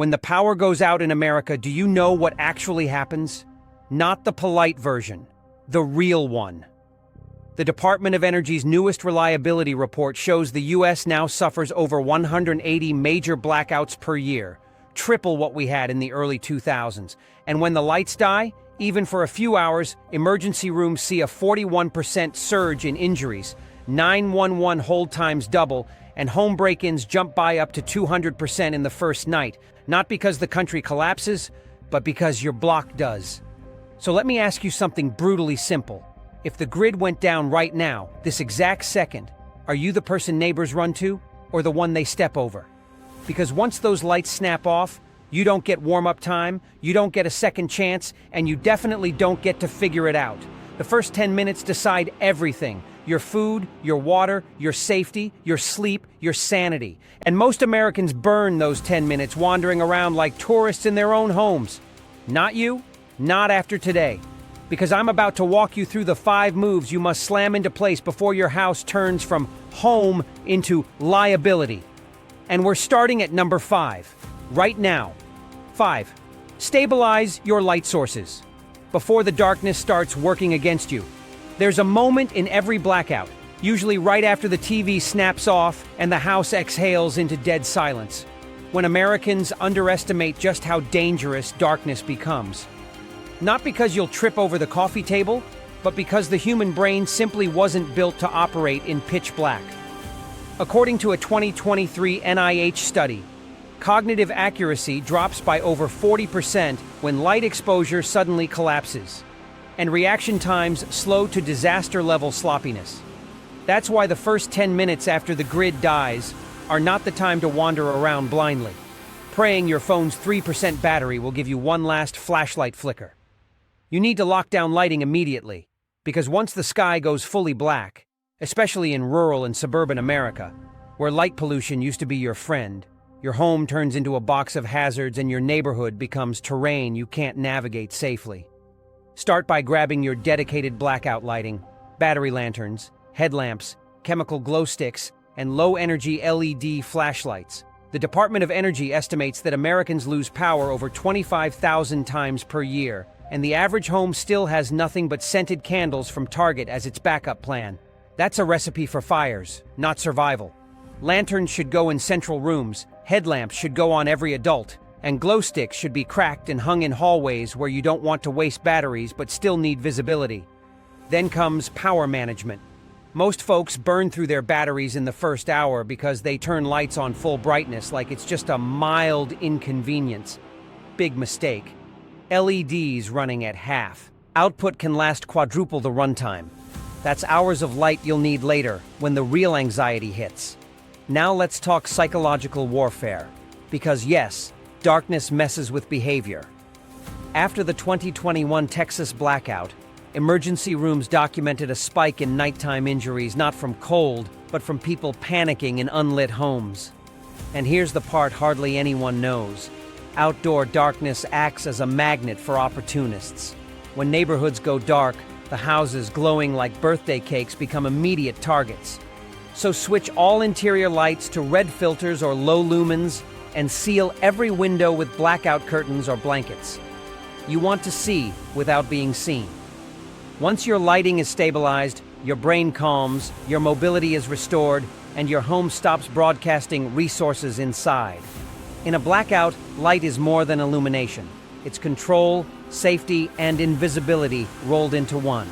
When the power goes out in America, do you know what actually happens? Not the polite version, the real one. The Department of Energy's newest reliability report shows the U.S. now suffers over 180 major blackouts per year, triple what we had in the early 2000s. And when the lights die, even for a few hours, emergency rooms see a 41% surge in injuries, 911 hold times double, and home break-ins jump by up to 200% in the first night, not because the country collapses, but because your block does. So let me ask you something brutally simple. If the grid went down right now, this exact second, are you the person neighbors run to, or the one they step over? Because once those lights snap off, you don't get warm-up time, you don't get a second chance, and you definitely don't get to figure it out. The first 10 minutes decide everything. Your food, your water, your safety, your sleep, your sanity. And most Americans burn those 10 minutes wandering around like tourists in their own homes. Not you, not after today. Because I'm about to walk you through the 5 moves you must slam into place before your house turns from home into liability. And we're starting at number 5, right now. 5. Stabilize your light sources before the darkness starts working against you. There's a moment in every blackout, usually right after the TV snaps off and the house exhales into dead silence, when Americans underestimate just how dangerous darkness becomes. Not because you'll trip over the coffee table, but because the human brain simply wasn't built to operate in pitch black. According to a 2023 NIH study, cognitive accuracy drops by over 40% when light exposure suddenly collapses, and reaction times slow to disaster-level sloppiness. That's why the first 10 minutes after the grid dies are not the time to wander around blindly, praying your phone's 3% battery will give you one last flashlight flicker. You need to lock down lighting immediately, because once the sky goes fully black, especially in rural and suburban America, where light pollution used to be your friend, your home turns into a box of hazards and your neighborhood becomes terrain you can't navigate safely. Start by grabbing your dedicated blackout lighting, battery lanterns, headlamps, chemical glow sticks, and low-energy LED flashlights. The Department of Energy estimates that Americans lose power over 25,000 times per year, and the average home still has nothing but scented candles from Target as its backup plan. That's a recipe for fires, not survival. Lanterns should go in central rooms, headlamps should go on every adult, and glow sticks should be cracked and hung in hallways where you don't want to waste batteries but still need visibility. Then comes power management. Most folks burn through their batteries in the first hour because they turn lights on full brightness like it's just a mild inconvenience. Big mistake. LEDs running at half. Output can last quadruple the runtime. That's hours of light you'll need later, when the real anxiety hits. Now let's talk psychological warfare. Because yes, darkness messes with behavior. After the 2021 Texas blackout, emergency rooms documented a spike in nighttime injuries not from cold, but from people panicking in unlit homes. And here's the part hardly anyone knows. Outdoor darkness acts as a magnet for opportunists. When neighborhoods go dark, the houses glowing like birthday cakes become immediate targets. So switch all interior lights to red filters or low lumens and seal every window with blackout curtains or blankets. You want to see without being seen. Once your lighting is stabilized, your brain calms, your mobility is restored, and your home stops broadcasting resources inside. In a blackout, light is more than illumination. It's control, safety, and invisibility rolled into one.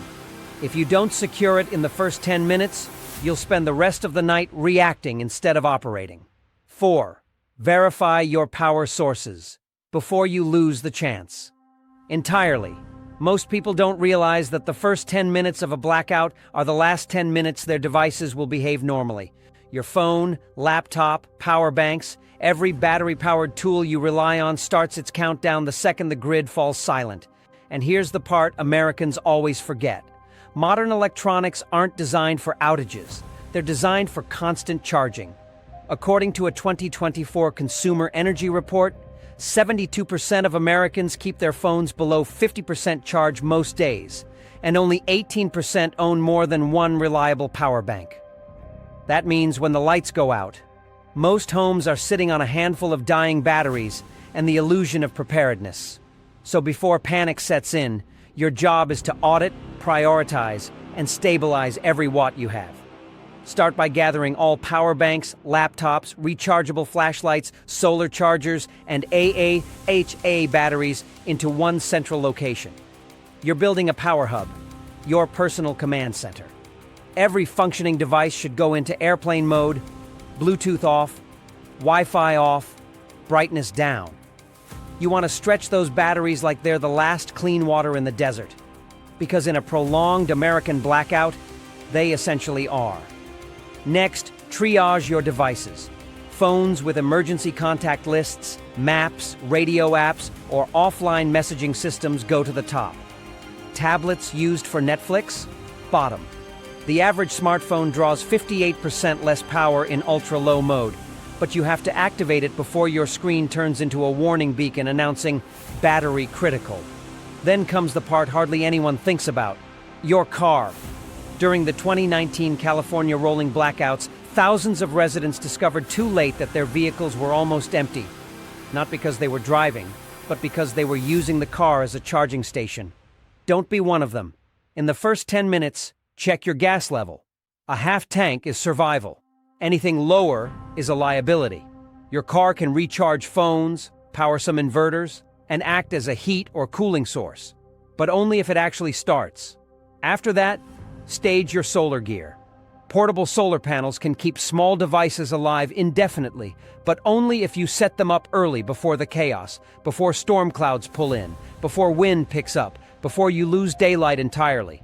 If you don't secure it in the first 10 minutes, you'll spend the rest of the night reacting instead of operating. 4. Verify your power sources before you lose the chance. Entirely. Most people don't realize that the first 10 minutes of a blackout are the last 10 minutes their devices will behave normally. Your phone, laptop, power banks, every battery-powered tool you rely on starts its countdown the second the grid falls silent. And here's the part Americans always forget. Modern electronics aren't designed for outages. They're designed for constant charging. According to a 2024 Consumer Energy Report, 72% of Americans keep their phones below 50% charge most days, and only 18% own more than one reliable power bank. That means when the lights go out, most homes are sitting on a handful of dying batteries, and the illusion of preparedness. So before panic sets in, your job is to audit, prioritize, and stabilize every watt you have. Start by gathering all power banks, laptops, rechargeable flashlights, solar chargers, and AAHA batteries into one central location. You're building a power hub, your personal command center. Every functioning device should go into airplane mode, Bluetooth off, Wi-Fi off, brightness down. You want to stretch those batteries like they're the last clean water in the desert, because in a prolonged American blackout, they essentially are. Next, triage your devices. Phones with emergency contact lists, maps, radio apps, or offline messaging systems go to the top. Tablets used for Netflix? Bottom. The average smartphone draws 58% less power in ultra-low mode, but you have to activate it before your screen turns into a warning beacon announcing battery critical. Then comes the part hardly anyone thinks about: your car. During the 2019 California rolling blackouts, thousands of residents discovered too late that their vehicles were almost empty. Not because they were driving, but because they were using the car as a charging station. Don't be one of them. In the first 10 minutes, check your gas level. A half tank is survival. Anything lower is a liability. Your car can recharge phones, power some inverters, and act as a heat or cooling source, but only if it actually starts. After that, stage your solar gear. Portable solar panels can keep small devices alive indefinitely, but only if you set them up early before the chaos, before storm clouds pull in, before wind picks up, before you lose daylight entirely.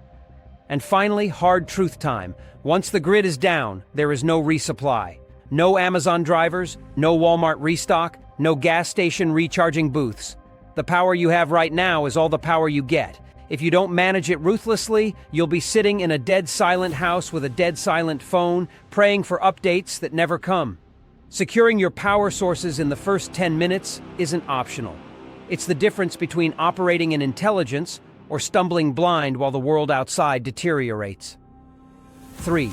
And finally, hard truth time. Once the grid is down, there is no resupply. No Amazon drivers, no Walmart restock, no gas station recharging booths. The power you have right now is all the power you get. If you don't manage it ruthlessly, you'll be sitting in a dead silent house with a dead silent phone, praying for updates that never come. Securing your power sources in the first 10 minutes isn't optional. It's the difference between operating in intelligence or stumbling blind while the world outside deteriorates. 3.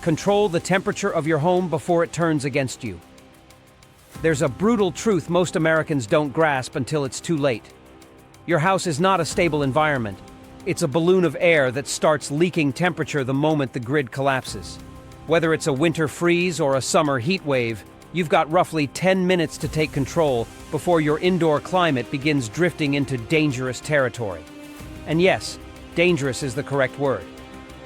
Control the temperature of your home before it turns against you. There's a brutal truth most Americans don't grasp until it's too late. Your house is not a stable environment. It's a balloon of air that starts leaking temperature the moment the grid collapses. Whether it's a winter freeze or a summer heat wave, you've got roughly 10 minutes to take control before your indoor climate begins drifting into dangerous territory. And yes, dangerous is the correct word.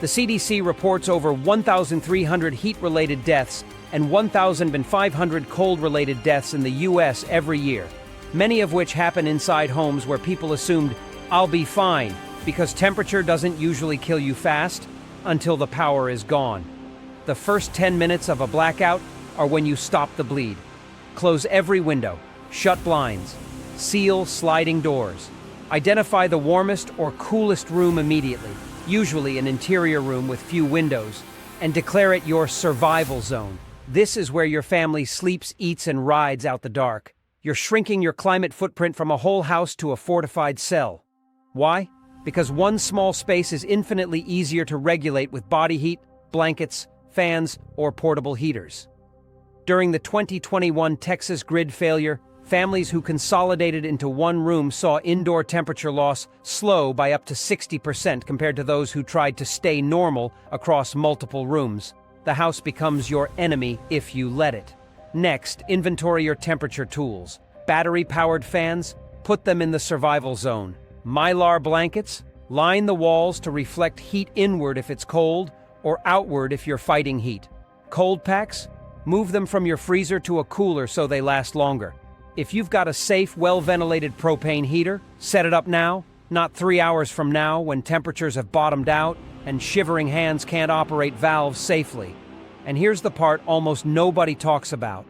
The CDC reports over 1,300 heat-related deaths and 1,500 cold-related deaths in the U.S. every year, many of which happen inside homes where people assumed, "I'll be fine," because temperature doesn't usually kill you fast until the power is gone. The first 10 minutes of a blackout are when you stop the bleed. Close every window, shut blinds, seal sliding doors. Identify the warmest or coolest room immediately, usually an interior room with few windows, and declare it your survival zone. This is where your family sleeps, eats, and rides out the dark. You're shrinking your climate footprint from a whole house to a fortified cell. Why? Because one small space is infinitely easier to regulate with body heat, blankets, fans, or portable heaters. During the 2021 Texas grid failure, families who consolidated into one room saw indoor temperature loss slow by up to 60% compared to those who tried to stay normal across multiple rooms. The house becomes your enemy if you let it. Next, inventory your temperature tools. Battery-powered fans? Put them in the survival zone. Mylar blankets? Line the walls to reflect heat inward if it's cold, or outward if you're fighting heat. Cold packs? Move them from your freezer to a cooler so they last longer. If you've got a safe, well-ventilated propane heater, set it up now, not 3 hours from now when temperatures have bottomed out and shivering hands can't operate valves safely. And here's the part almost nobody talks about.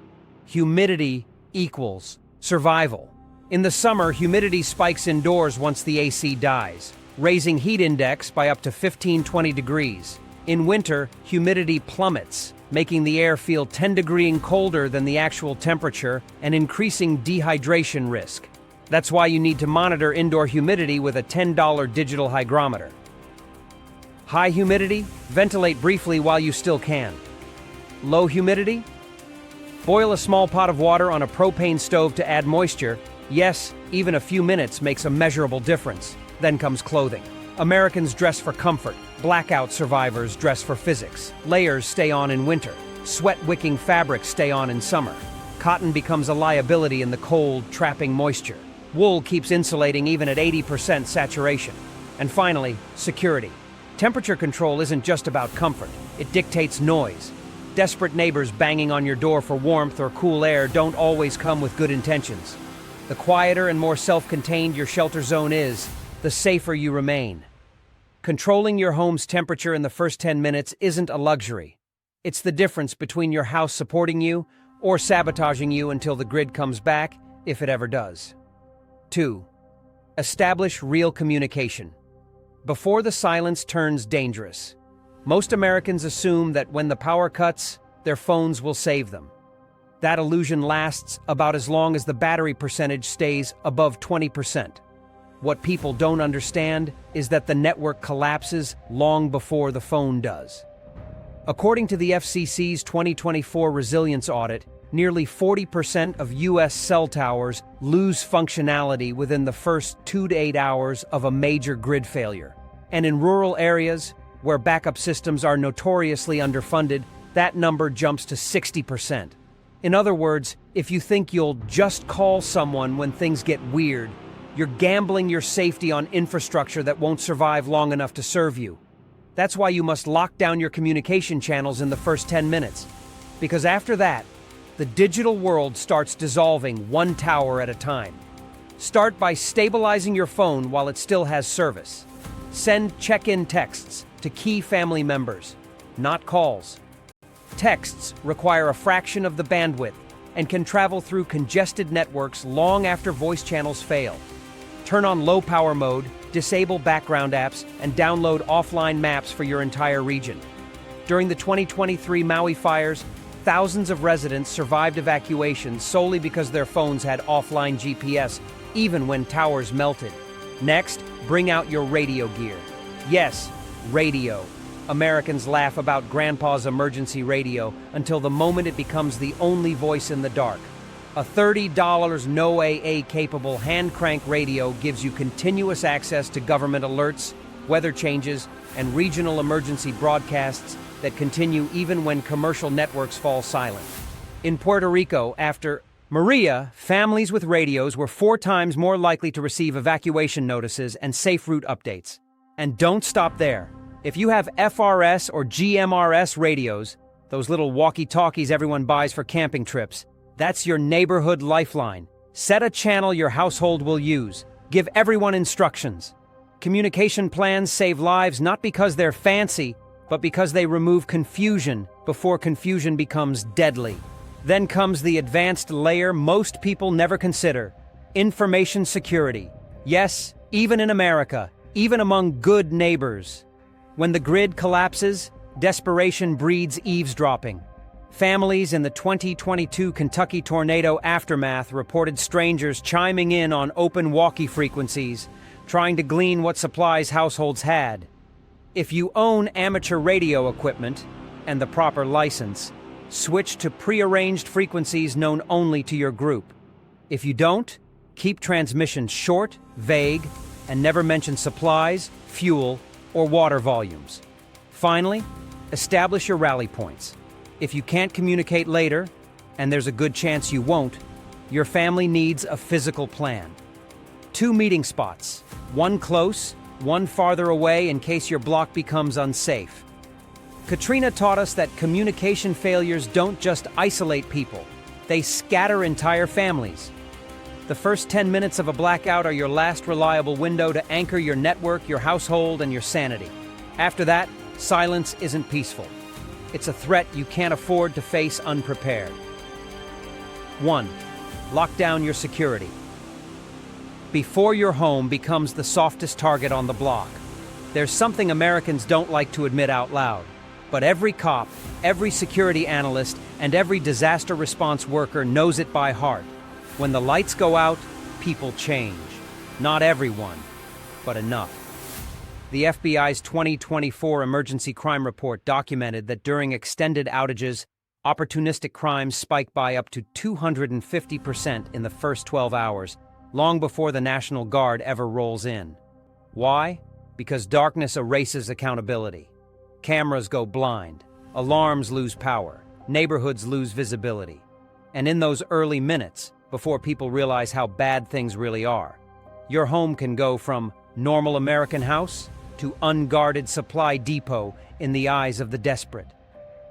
Humidity equals survival. In the summer, humidity spikes indoors once the AC dies, raising heat index by up to 15-20 degrees. In winter, humidity plummets, making the air feel 10 degrees colder than the actual temperature and increasing dehydration risk. That's why you need to monitor indoor humidity with a $10 digital hygrometer. High humidity? Ventilate briefly while you still can. Low humidity? Boil a small pot of water on a propane stove to add moisture. Yes, even a few minutes makes a measurable difference. Then comes clothing. Americans dress for comfort. Blackout survivors dress for physics. Layers stay on in winter. Sweat-wicking fabrics stay on in summer. Cotton becomes a liability in the cold, trapping moisture. Wool keeps insulating even at 80% saturation. And finally, security. Temperature control isn't just about comfort. It dictates noise. Desperate neighbors banging on your door for warmth or cool air don't always come with good intentions. The quieter and more self-contained your shelter zone is, the safer you remain. Controlling your home's temperature in the first 10 minutes isn't a luxury. It's the difference between your house supporting you or sabotaging you until the grid comes back, if it ever does. 2. Establish real communication. Before the silence turns dangerous. Most Americans assume that when the power cuts, their phones will save them. That illusion lasts about as long as the battery percentage stays above 20%. What people don't understand is that the network collapses long before the phone does. According to the FCC's 2024 resilience audit, nearly 40% of U.S. cell towers lose functionality within the first 2 to 8 hours of a major grid failure. And in rural areas, where backup systems are notoriously underfunded, that number jumps to 60%. In other words, if you think you'll just call someone when things get weird, you're gambling your safety on infrastructure that won't survive long enough to serve you. That's why you must lock down your communication channels in the first 10 minutes. Because after that, the digital world starts dissolving one tower at a time. Start by stabilizing your phone while it still has service. Send check-in texts to key family members, not calls. Texts require a fraction of the bandwidth and can travel through congested networks long after voice channels fail. Turn on low power mode, disable background apps, and download offline maps for your entire region. During the 2023 Maui fires, thousands of residents survived evacuations solely because their phones had offline GPS, even when towers melted. Next, bring out your radio gear. Yes, radio. Americans laugh about Grandpa's emergency radio until the moment it becomes the only voice in the dark. A $30 no AA-capable hand-crank radio gives you continuous access to government alerts, weather changes, and regional emergency broadcasts that continue even when commercial networks fall silent. In Puerto Rico, after Maria, families with radios were 4 times more likely to receive evacuation notices and safe route updates. And don't stop there. If you have FRS or GMRS radios, those little walkie-talkies everyone buys for camping trips, that's your neighborhood lifeline. Set a channel your household will use. Give everyone instructions. Communication plans save lives not because they're fancy, but because they remove confusion before confusion becomes deadly. Then comes the advanced layer most people never consider: information security. Yes, even in America, even among good neighbors. When the grid collapses, desperation breeds eavesdropping. Families in the 2022 Kentucky tornado aftermath reported strangers chiming in on open walkie frequencies, trying to glean what supplies households had. If you own amateur radio equipment and the proper license, switch to prearranged frequencies known only to your group. If you don't, keep transmissions short, vague, and never mention supplies, fuel, or water volumes. Finally, establish your rally points. If you can't communicate later, and there's a good chance you won't, your family needs a physical plan. 2 meeting spots, one close, one farther away in case your block becomes unsafe. Katrina taught us that communication failures don't just isolate people, they scatter entire families. The first 10 minutes of a blackout are your last reliable window to anchor your network, your household, and your sanity. After that, silence isn't peaceful. It's a threat you can't afford to face unprepared. 1. Lock down your security. Before your home becomes the softest target on the block, there's something Americans don't like to admit out loud. But every cop, every security analyst, and every disaster response worker knows it by heart. When the lights go out, people change. Not everyone, but enough. The FBI's 2024 Emergency Crime Report documented that during extended outages, Opportunistic crimes spike by up to 250% in the first 12 hours, long before the National Guard ever rolls in. Why? Because darkness erases accountability. Cameras go blind, alarms lose power, neighborhoods lose visibility. And in those early minutes, before people realize how bad things really are, your home can go from normal American house to unguarded supply depot in the eyes of the desperate.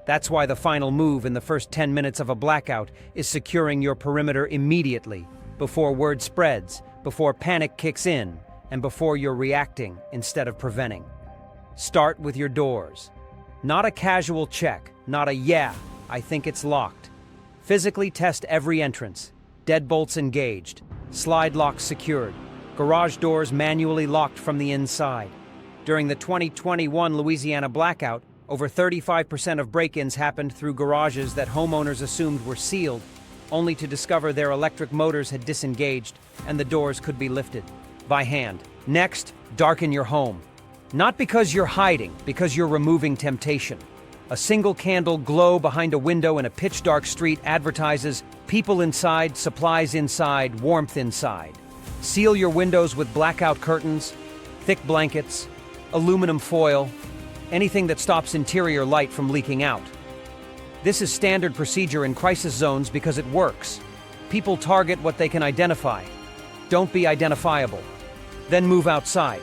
That's why the final move in the first 10 minutes of a blackout is securing your perimeter immediately, before word spreads, before panic kicks in, and before you're reacting instead of preventing. Start with your doors. Not a casual check, not a "yeah, I think it's locked." Physically test every entrance. Deadbolts engaged, slide locks secured, garage doors manually locked from the inside. During the 2021 Louisiana blackout, over 35% of break-ins happened through garages that homeowners assumed were sealed, only to discover their electric motors had disengaged and the doors could be lifted by hand. Next, darken your home. Not because you're hiding, because you're removing temptation. A single candle glow behind a window in a pitch-dark street advertises people inside, supplies inside, warmth inside. Seal your windows with blackout curtains, thick blankets, aluminum foil, anything that stops interior light from leaking out. This is standard procedure in crisis zones because it works. People target what they can identify. Don't be identifiable. Then move outside.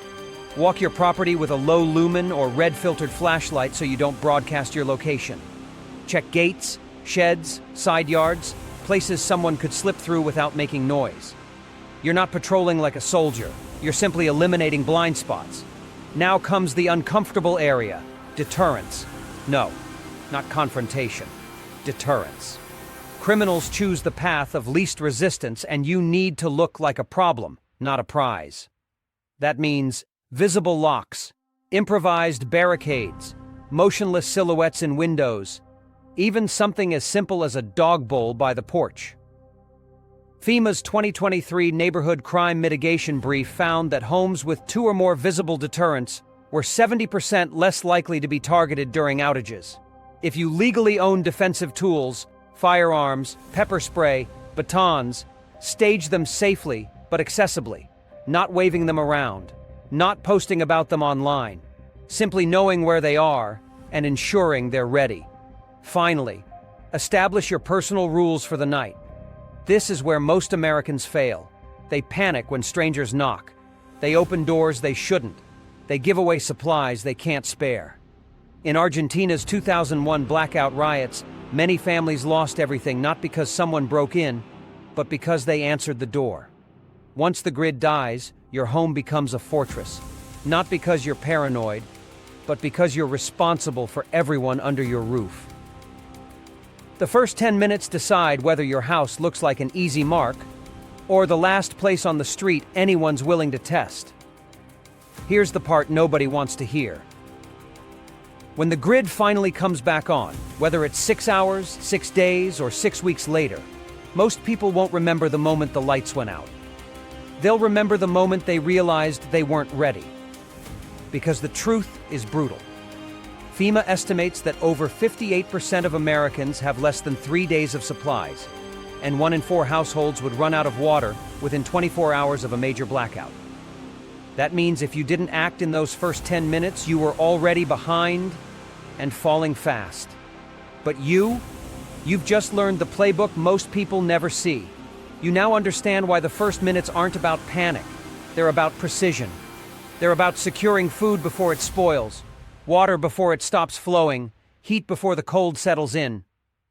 Walk your property with a low lumen or red filtered flashlight so you don't broadcast your location. Check gates, sheds, side yards, places someone could slip through without making noise. You're not patrolling like a soldier. You're simply eliminating blind spots. Now comes the uncomfortable area, deterrence. No, not confrontation, deterrence. Criminals choose the path of least resistance, and you need to look like a problem, not a prize. That means visible locks, improvised barricades, motionless silhouettes in windows, even something as simple as a dog bowl by the porch. FEMA's 2023 Neighborhood Crime Mitigation Brief found that homes with 2 or more visible deterrents were 70% less likely to be targeted during outages. If you legally own defensive tools, firearms, pepper spray, batons, stage them safely but accessibly, not waving them around, not posting about them online, simply knowing where they are and ensuring they're ready. Finally, establish your personal rules for the night. This is where most Americans fail. They panic when strangers knock. They open doors they shouldn't. They give away supplies they can't spare. In Argentina's 2001 blackout riots, many families lost everything not because someone broke in, but because they answered the door. Once the grid dies, your home becomes a fortress. Not because you're paranoid, but because you're responsible for everyone under your roof. The first 10 minutes decide whether your house looks like an easy mark or the last place on the street anyone's willing to test. Here's the part nobody wants to hear. When the grid finally comes back on, whether it's 6 hours, 6 days, or 6 weeks later, most people won't remember the moment the lights went out. They'll remember the moment they realized they weren't ready. Because the truth is brutal. FEMA estimates that over 58% of Americans have less than 3 days of supplies, and 1 in 4 households would run out of water within 24 hours of a major blackout. That means if you didn't act in those first 10 minutes, you were already behind and falling fast. But you've just learned the playbook most people never see. You now understand why the first minutes aren't about panic. They're about precision. They're about securing food before it spoils, water before it stops flowing, heat before the cold settles in,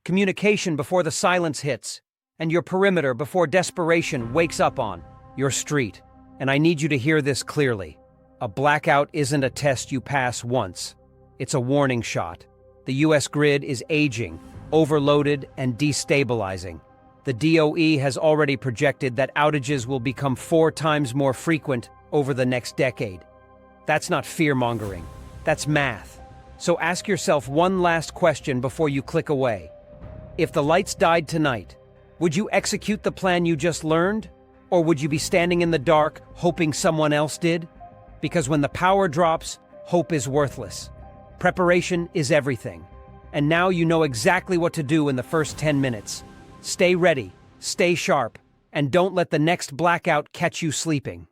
communication before the silence hits, and your perimeter before desperation wakes up on your street. And I need you to hear this clearly. A blackout isn't a test you pass once. It's a warning shot. The U.S. grid is aging, overloaded, and destabilizing. The DOE has already projected that outages will become 4 times more frequent over the next decade. That's not fear-mongering. That's math. So ask yourself one last question before you click away. If the lights died tonight, would you execute the plan you just learned? Or would you be standing in the dark, hoping someone else did? Because when the power drops, hope is worthless. Preparation is everything. and now you know exactly what to do in the first 10 minutes. Stay ready, stay sharp, and don't let the next blackout catch you sleeping.